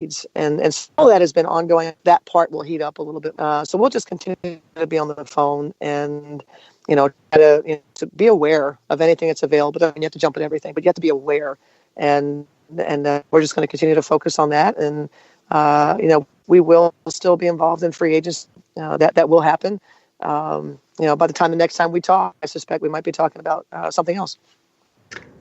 And some of that has been ongoing. That part will heat up a little bit. So we'll just continue to be on the phone and, try to be aware of anything that's available. I mean, you have to jump at everything, but you have to be aware. And we're just going to continue to focus on that. And, we will still be involved in free agents. That will happen. By the time the next time we talk, I suspect we might be talking about something else.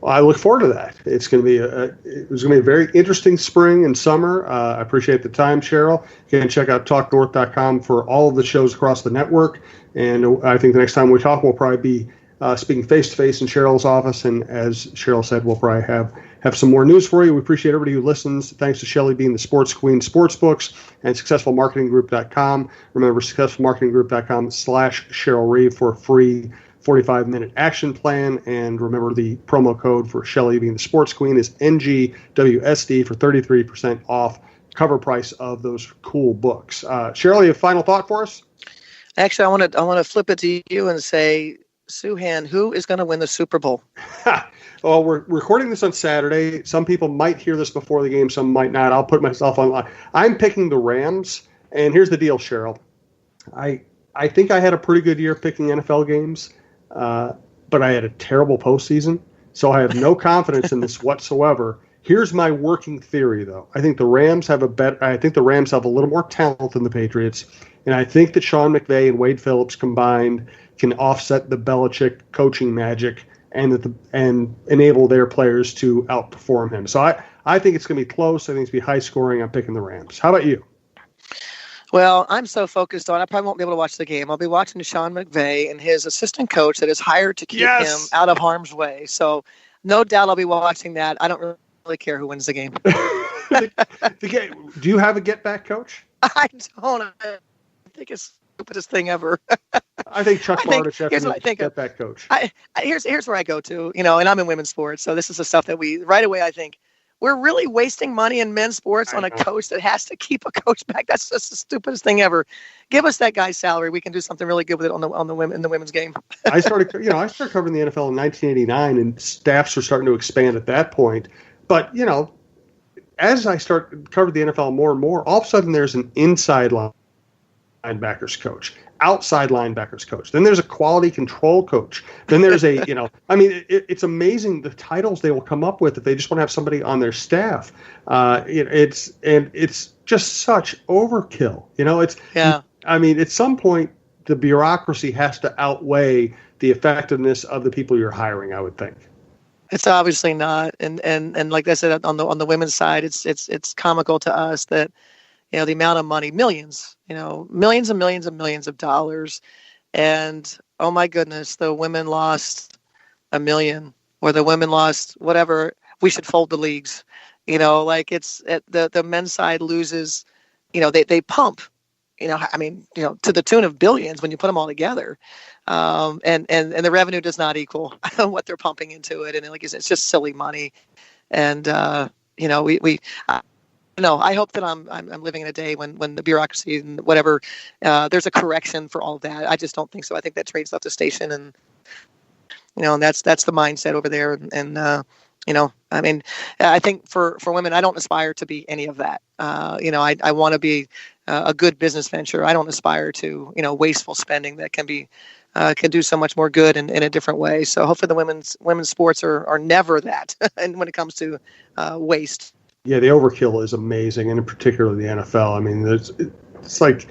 Well, I look forward to that. It's going to be a very interesting spring and summer. I appreciate the time, Cheryl. You can check out talknorth.com for all of the shows across the network. And I think the next time we talk, we'll probably be speaking face-to-face in Cheryl's office. And as Cheryl said, we'll probably have some more news for you. We appreciate everybody who listens. Thanks to Shelley being the Sports Queen Sportsbooks and SuccessfulMarketingGroup.com. Remember, SuccessfulMarketingGroup.com/Cheryl Reeve for a free 45-minute action plan. And remember, the promo code for Shelley being the Sports Queen is NGWSD for 33% off cover price of those cool books. Cheryl, you have a final thought for us? Actually, I want to flip it to you and say, Suhan, who is going to win the Super Bowl? Well, we're recording this on Saturday. Some people might hear this before the game, some might not. I'll put myself on. I'm picking the Rams, and here's the deal, Cheryl. I think I had a pretty good year picking NFL games, but I had a terrible postseason, so I have no confidence in this whatsoever. Here's my working theory, though. I think the Rams have a little more talent than the Patriots, and I think that Sean McVay and Wade Phillips combined can offset the Belichick coaching magic and enable their players to outperform him. So I think it's going to be close. I think it's going to be high scoring. I'm picking the Rams. How about you? Well, I'm so focused on, I probably won't be able to watch the game. I'll be watching Sean McVay and his assistant coach that is hired to keep him out of harm's way. So no doubt I'll be watching that. I don't really care who wins the game. Do you have a get-back coach? I don't. I think it's the stupidest thing ever. I think Chuck Bardich is a get-back coach. Here's where I go to, and I'm in women's sports, so this is the stuff that right away I think, we're really wasting money in men's sports on a coach that has to keep a coach back. That's just the stupidest thing ever. Give us that guy's salary. We can do something really good with it on the women's game. I started covering the NFL in 1989, and staffs were starting to expand at that point. But as I start covering the NFL more and more, all of a sudden there's an inside linebackers coach, outside linebackers coach. Then there's a quality control coach. Then there's it's amazing the titles they will come up with if they just want to have somebody on their staff. It's just such overkill. At some point the bureaucracy has to outweigh the effectiveness of the people you're hiring, I would think. It's obviously not. And like I said, on the women's side, it's comical to us that the amount of money, millions and millions and millions of dollars. And, oh my goodness, the women lost $1 million or the women lost whatever. We should fold the leagues. The men's side loses, they pump, to the tune of billions when you put them all together. And the revenue does not equal what they're pumping into it. And like you said, it's just silly money. And, I hope that I'm living in a day when the bureaucracy and whatever, there's a correction for all of that. I just don't think so. I think that trade's left the station, and that's the mindset over there. And I think for women, I don't aspire to be any of that. I want to be a good business venture. I don't aspire to wasteful spending that can do so much more good in a different way. So hopefully the women's sports are never that, and when it comes to waste. Yeah, the overkill is amazing, and in particular the NFL. I mean, it's like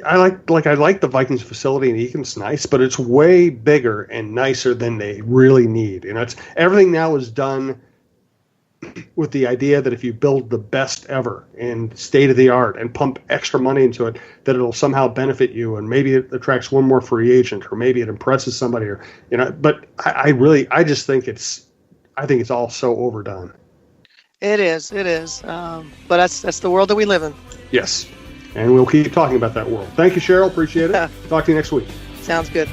I like the Vikings facility in Eaton's nice, but it's way bigger and nicer than they really need. It's everything now is done with the idea that if you build the best ever and state of the art and pump extra money into it, that it'll somehow benefit you, and maybe it attracts one more free agent, or maybe it impresses somebody, or But I just think I think it's all so overdone. It is. But that's the world that we live in. Yes. And we'll keep talking about that world. Thank you, Cheryl. Appreciate it. Talk to you next week. Sounds good.